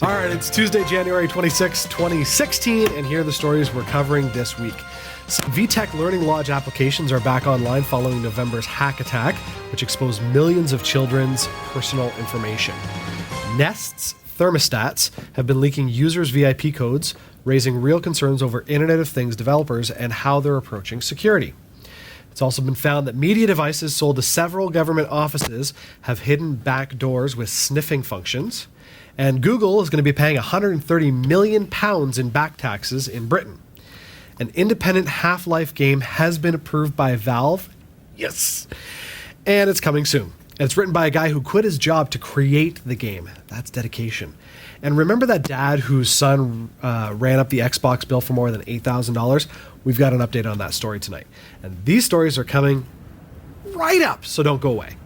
All right, it's Tuesday, January 26, 2016, and here are the stories we're covering this week. Some VTech Learning Lodge applications are back online following November's hack attack, which exposed millions of children's personal information. Nest's thermostats have been leaking users' VIP codes, raising real concerns over Internet of Things developers and how they're approaching security. It's also been found that media devices sold to several government offices have hidden backdoors with sniffing functions. And Google is going to be paying £130 million in back taxes in Britain. An independent Half-Life game has been approved by Valve. Yes. And it's coming soon. And it's written by a guy who quit his job to create the game. That's dedication. And remember that dad whose son ran up the Xbox bill for more than $8,000? We've got an update on that story tonight. And these stories are coming right up, so don't go away.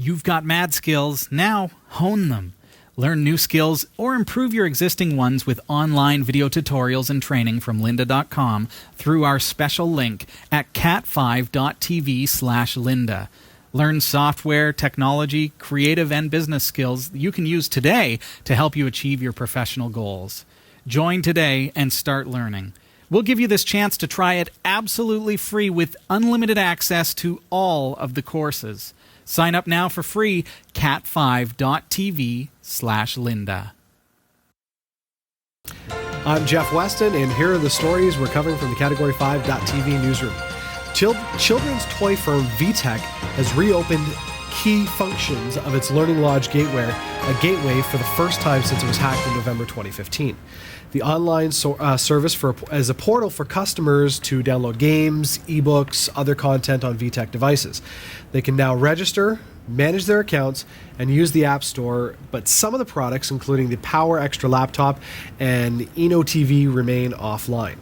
You've got mad skills, now hone them. Learn new skills or improve your existing ones with online video tutorials and training from lynda.com through our special link at cat5.tv/lynda. Learn software, technology, creative, and business skills you can use today to help you achieve your professional goals. Join today and start learning. We'll give you this chance to try it absolutely free with unlimited access to all of the courses. Sign up now for free, cat5.tv/lynda. I'm Jeff Weston, and here are the stories we're covering from the Category 5.tv newsroom. Children's toy firm VTech has reopened key functions of its Learning Lodge gateway for the first time since it was hacked in November 2015. The online service as a portal for customers to download games, ebooks, other content on VTech devices. They can now register, manage their accounts, and use the App Store, but some of the products, including the Power Extra laptop and Eno TV, remain offline.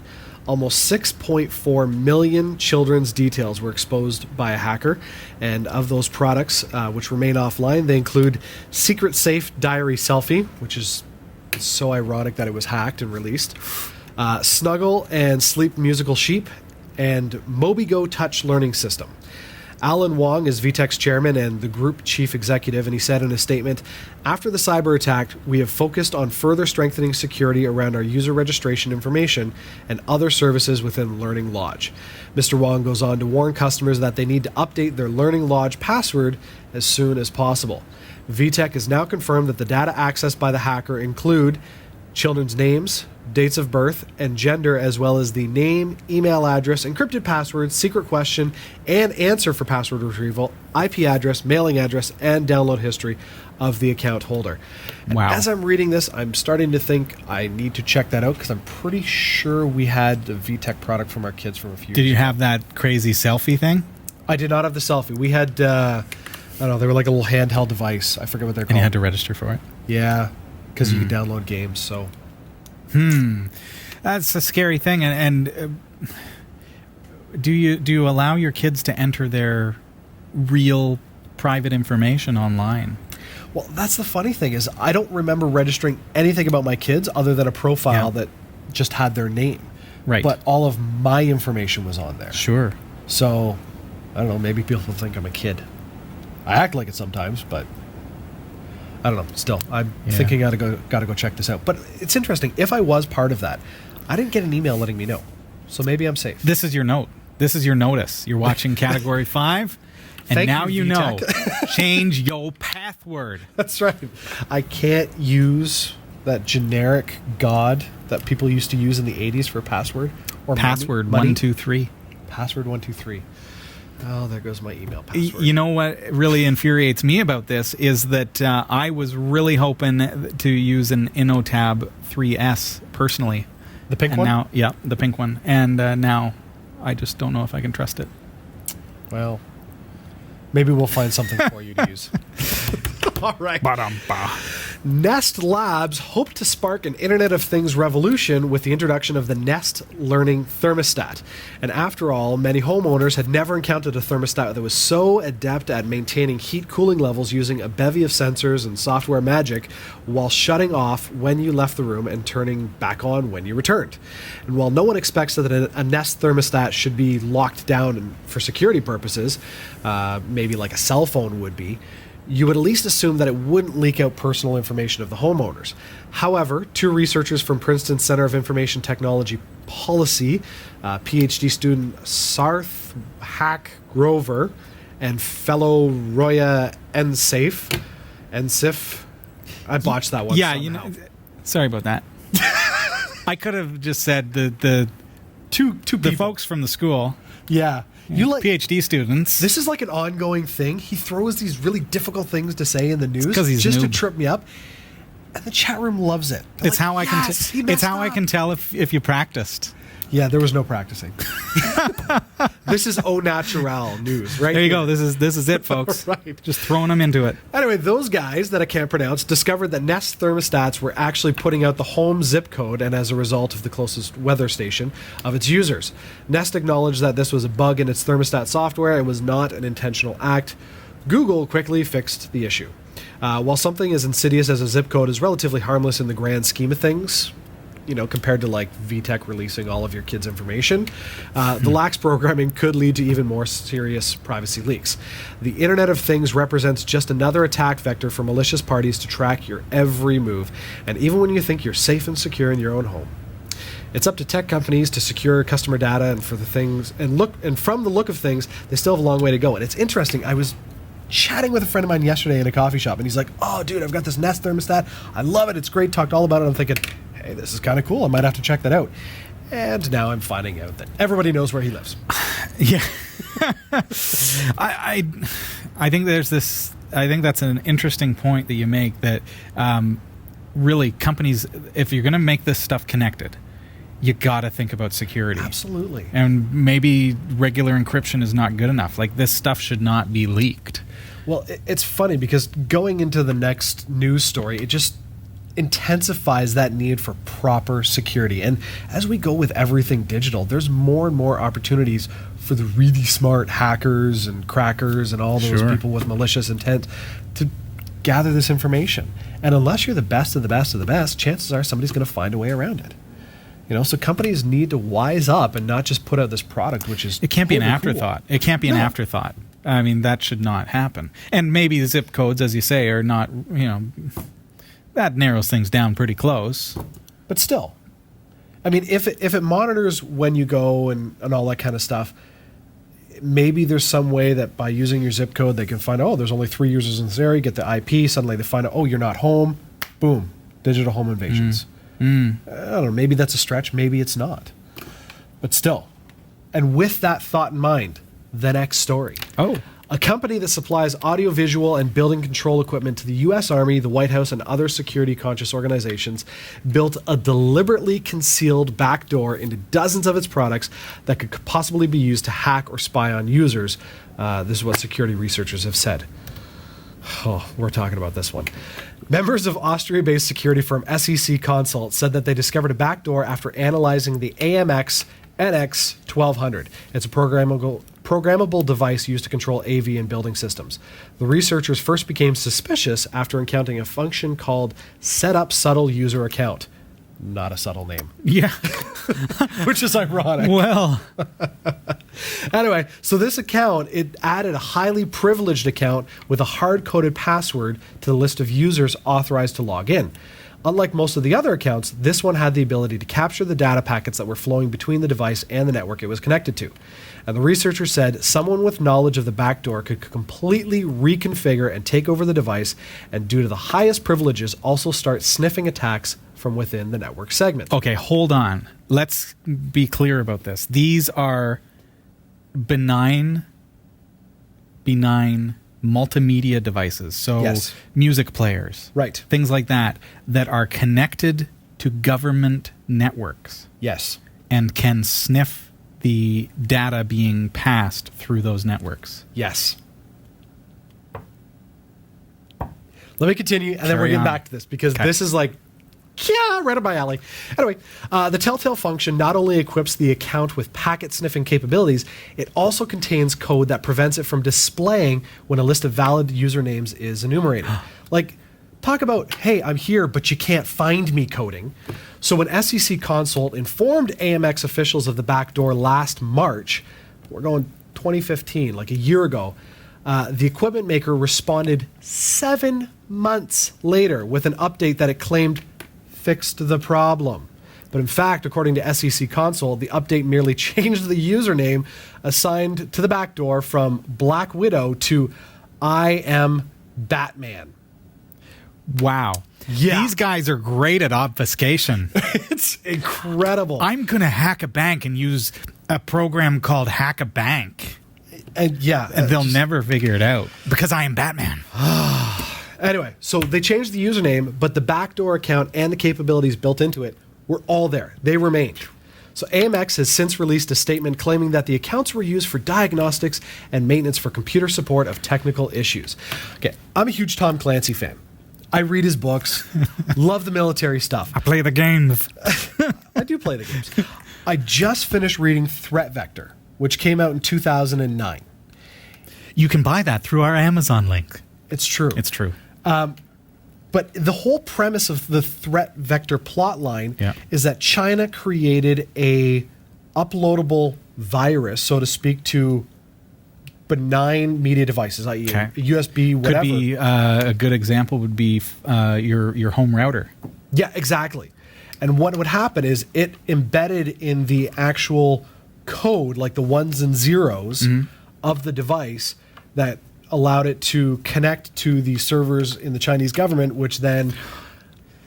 Almost 6.4 million children's details were exposed by a hacker, and of those products which remain offline, they include Secret Safe Diary Selfie, which is so ironic that it was hacked and released, Snuggle and Sleep Musical Sheep, and MobiGo Touch Learning System. Alan Wong is VTech's chairman and the group chief executive, and he said in a statement, "After the cyber attack, we have focused on further strengthening security around our user registration information and other services within Learning Lodge." Mr. Wong goes on to warn customers that they need to update their Learning Lodge password as soon as possible. VTech has now confirmed that the data accessed by the hacker include children's names, dates of birth, and gender, as well as the name, email address, encrypted password, secret question, and answer for password retrieval, IP address, mailing address, and download history of the account holder. Wow. As I'm reading this, I'm starting to think I need to check that out because I'm pretty sure we had the VTech product from our kids from a few years ago. Did you have that crazy selfie thing? I did not have the selfie. We had, I don't know, they were like a little handheld device. I forget what they're called. And you had to register for it? Yeah, because you could download games, so... That's a scary thing. And do you allow your kids to enter their real private information online? Well, that's the funny thing is I don't remember registering anything about my kids other than a profile that just had their name. Right. But all of my information was on there. Sure. So, I don't know, maybe people think I'm a kid. I act like it sometimes, but... I don't know. Still, I'm thinking I gotta go check this out. But it's interesting. If I was part of that, I didn't get an email letting me know. So maybe I'm safe. This is your note. This is your notice. You're watching Category 5, and now you know. Change your password. That's right. I can't use that generic God that people used to use in the 80s for password. Or password money. 123. Password 123. Oh, there goes my email password. You know what really infuriates me about this is that I was really hoping to use an InnoTab 3S personally. The pink one? Now, yeah, the pink one. And now I just don't know if I can trust it. Well, maybe we'll find something for you to use. All right. Ba-dum-ba. Nest Labs hope to spark an Internet of Things revolution with the introduction of the Nest Learning Thermostat. And after all, many homeowners had never encountered a thermostat that was so adept at maintaining heat-cooling levels using a bevy of sensors and software magic while shutting off when you left the room and turning back on when you returned. And while no one expects that a Nest thermostat should be locked down for security purposes, maybe like a cell phone would be, you would at least assume that it wouldn't leak out personal information of the homeowners. However, 2 researchers from Princeton Center of Information Technology Policy, PhD student Sarth Hack Grover, and fellow Roya Ensif, I botched that one. Yeah, somehow. Sorry about that. I could have just said the two the folks from the school. Yeah. You like PhD students. This is like an ongoing thing. He throws these really difficult things to say in the news 'cause he's just to noob. trip me up. And the chat room loves it. They're It's like, how I can. "Yes, he It's messed how I up." can tell if you practiced. Yeah, there was no practicing. This is au natural news, right? There you here. go. This is it, folks. Right. Just throwing them into it. Anyway, those guys that I can't pronounce discovered that Nest thermostats were actually putting out the home zip code, and as a result of the closest weather station of its users. Nest acknowledged that this was a bug in its thermostat software and was not an intentional act. Google quickly fixed the issue. While something as insidious as a zip code is relatively harmless in the grand scheme of things, compared to like VTech releasing all of your kids' information, the lax programming could lead to even more serious privacy leaks. The Internet of Things represents just another attack vector for malicious parties to track your every move, and even when you think you're safe and secure in your own home. It's up to tech companies to secure customer data, and from the look of things, they still have a long way to go. And it's interesting. I was chatting with a friend of mine yesterday in a coffee shop, and he's like, "Oh, dude, I've got this Nest thermostat. I love it. It's great." Talked all about it. I'm thinking, hey, this is kind of cool. I might have to check that out. And now I'm finding out that everybody knows where he lives. Yeah. I think there's this. I think that's an interesting point that you make. That really companies, if you're going to make this stuff connected, you got to think about security. Absolutely. And maybe regular encryption is not good enough. Like, this stuff should not be leaked. Well, it's funny because going into the next news story, it just intensifies that need for proper security. And as we go with everything digital, there's more and more opportunities for the really smart hackers and crackers and all those Sure. people with malicious intent to gather this information. And unless you're the best of the best of the best, chances are somebody's going to find a way around it. So companies need to wise up and not just put out this product, which is It can't be an totally afterthought. cool. It can't be an No. afterthought. I mean, that should not happen. And maybe the zip codes, as you say, are not, that narrows things down pretty close. But still, I mean, if it monitors when you go and all that kind of stuff, maybe there's some way that by using your zip code, they can find, there's only 3 users in this area, get the IP, suddenly they find out, you're not home, boom, digital home invasions. I don't know, maybe that's a stretch, maybe it's not. But still, and with that thought in mind, the next story. A company that supplies audiovisual and building control equipment to the U.S. Army, the White House, and other security-conscious organizations built a deliberately concealed backdoor into dozens of its products that could possibly be used to hack or spy on users. This is what security researchers have said. We're talking about this one. Members of Austria-based security firm SEC Consult said that they discovered a backdoor after analyzing the AMX NX 1200. It's a programmable device used to control AV in building systems. The researchers first became suspicious after encountering a function called Set Up Subtle User Account. Not a subtle name. Yeah. Which is ironic. Well. Anyway, so this account, it added a highly privileged account with a hard-coded password to the list of users authorized to log in. Unlike most of the other accounts, this one had the ability to capture the data packets that were flowing between the device and the network it was connected to. And the researcher said someone with knowledge of the backdoor could completely reconfigure and take over the device, and due to the highest privileges, also start sniffing attacks from within the network segment. Okay, hold on. Let's be clear about this. These are benign multimedia devices. So Yes. music players. Right. Things like that are connected to government networks Yes. and can sniff the data being passed through those networks. Yes. Let me continue, and then we're Carry getting on. back to this, because Okay. this is like, right up my alley. Anyway, the Telltale function not only equips the account with packet sniffing capabilities, it also contains code that prevents it from displaying when a list of valid usernames is enumerated. Like, talk about, hey, I'm here, but you can't find me coding. So when SEC Consult informed AMX officials of the backdoor last March, we're going 2015, like a year ago, The equipment maker responded 7 months later with an update that it claimed fixed the problem. But in fact, according to SEC Console, the update merely changed the username assigned to the backdoor from Black Widow to I am Batman. Wow. Yeah. These guys are great at obfuscation. It's incredible. I'm going to hack a bank and use a program called Hack a Bank. And yeah. And they'll never figure it out because I am Batman. Anyway, so they changed the username, but the backdoor account and the capabilities built into it were all there. They remained. So AMX has since released a statement claiming that the accounts were used for diagnostics and maintenance for computer support of technical issues. Okay, I'm a huge Tom Clancy fan. I read his books, love the military stuff. I play the games. I do play the games. I just finished reading Threat Vector, which came out in 2009. You can buy that through our Amazon link. It's true. It's true. But the whole premise of the Threat Vector plotline Yeah. is that China created a uploadable virus, so to speak, to benign media devices, i.e. Okay. USB, whatever. Could be a good example would be your home router. Yeah, exactly. And what would happen is it embedded in the actual code, like the ones and zeros of the device, that allowed it to connect to the servers in the Chinese government, which then...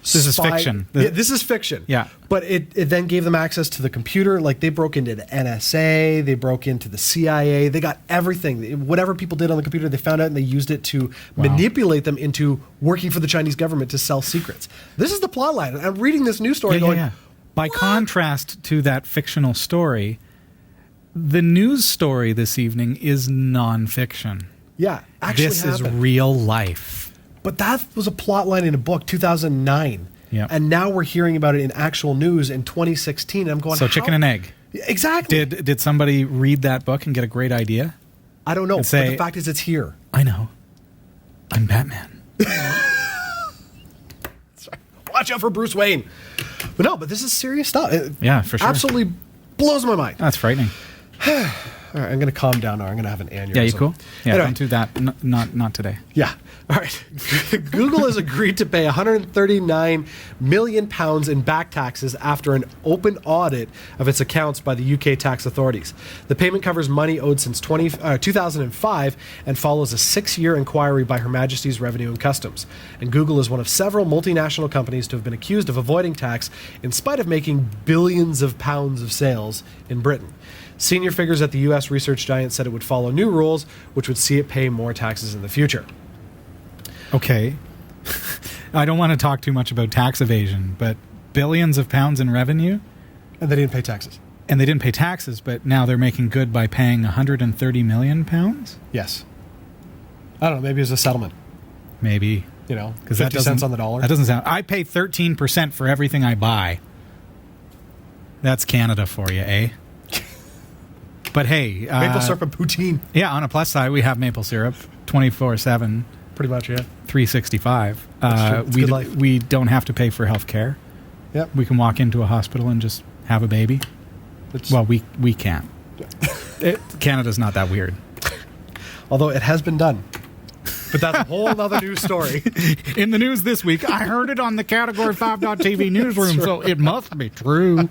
This is fiction. This is fiction. Yeah. But it then gave them access to the computer. Like, they broke into the NSA, they broke into the CIA, they got everything. Whatever people did on the computer, they found out and they used it to manipulate them into working for the Chinese government to sell secrets. This is the plot line. I'm reading this news story going... By contrast to that fictional story, the news story this evening is nonfiction. Yeah, actually This happened. is real life. But that was a plot line in a book, 2009. Yeah. And now we're hearing about it in actual news in 2016. And I'm going, So chicken and egg. Exactly. Did somebody read that book and get a great idea? I don't know. and say- but the fact is, it's here. I know. I'm Batman. Watch out for Bruce Wayne. But no, but this is serious stuff. It Yeah, for sure. absolutely blows my mind. That's frightening. All right, I'm going to calm down now. I'm going to have an aneurysm. Yeah, you cool? Yeah, Anyway. don't do that. Not today. Yeah. All right. Google has agreed to pay 139 million pounds in back taxes after an open audit of its accounts by the UK tax authorities. The payment covers money owed since 2005 and follows a 6-year inquiry by Her Majesty's Revenue and Customs. And Google is one of several multinational companies to have been accused of avoiding tax in spite of making billions of pounds of sales in Britain. Senior figures at the U.S. research giant said it would follow new rules, which would see it pay more taxes in the future. Okay. I don't want to talk too much about tax evasion, but billions of pounds in revenue, And they didn't pay taxes. and they didn't pay taxes, but now they're making good by paying 130 million pounds? Yes. I don't know. Maybe it was a settlement. Maybe. You know, 'Cause 50 cents on the dollar. That doesn't sound... I pay 13% for everything I buy. That's Canada for you, eh? But hey... Maple syrup and poutine. Yeah, on a plus side, we have maple syrup 24/7, Pretty much, yeah. 365. That's true. It's good life. We don't have to pay for health care. Yep. We can walk into a hospital and just have a baby. It's, Well, we can't. Canada's not that weird. although it has been done. But that's a whole other news story. In the news this week, I heard it on the Category 5.tv newsroom, so it must be true.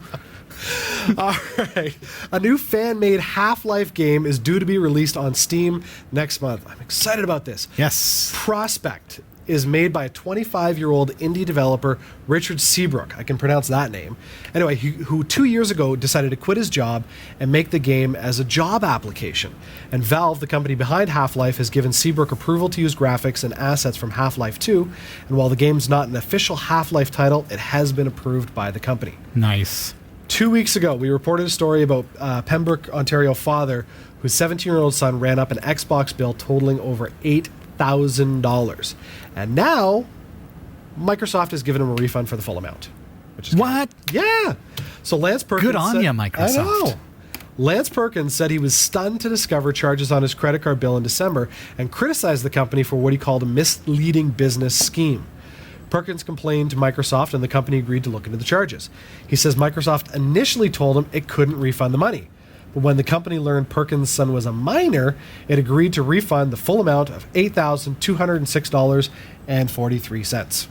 All right. A new fan-made Half-Life game is due to be released on Steam next month. I'm excited about this. Yes. Prospect is made by a 25-year-old indie developer, Richard Seabrook. I can pronounce that name. Anyway, who 2 years ago decided to quit his job and make the game as a job application. And Valve, the company behind Half-Life, has given Seabrook approval to use graphics and assets from Half-Life 2. And while the game's not an official Half-Life title, it has been approved by the company. Nice. 2 weeks ago, we reported a story about Pembroke, Ontario father whose 17-year-old son ran up an Xbox bill totaling over $8,000. And now, Microsoft has given him a refund for the full amount. Which is What? Yeah. So Lance Perkins Good on said, ya, Microsoft. I know. Lance Perkins said he was stunned to discover charges on his credit card bill in December and criticized the company for what he called a misleading business scheme. Perkins complained to Microsoft and the company agreed to look into the charges. He says Microsoft initially told him it couldn't refund the money. But when the company learned Perkins' son was a minor, it agreed to refund the full amount of $8,206.43.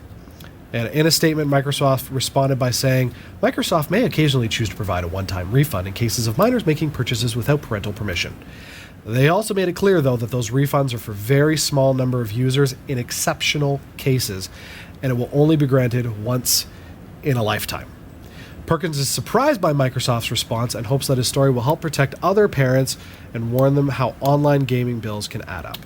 And in a statement, Microsoft responded by saying, Microsoft may occasionally choose to provide a one-time refund in cases of minors making purchases without parental permission. They also made it clear, though, that those refunds are for very small number of users in exceptional cases, and it will only be granted once in a lifetime. Perkins is surprised by Microsoft's response and hopes that his story will help protect other parents and warn them how online gaming bills can add up.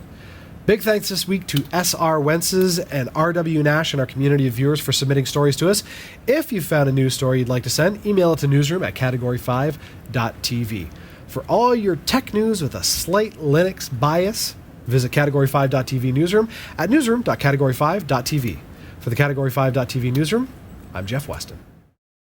Big thanks this week to S.R. Wences and R.W. Nash and our community of viewers for submitting stories to us. If you found a news story you'd like to send, email it to newsroom@category5.tv. For all your tech news with a slight Linux bias, visit category5.tv newsroom at newsroom.category5.tv. For the Category5.tv newsroom, I'm Jeff Weston.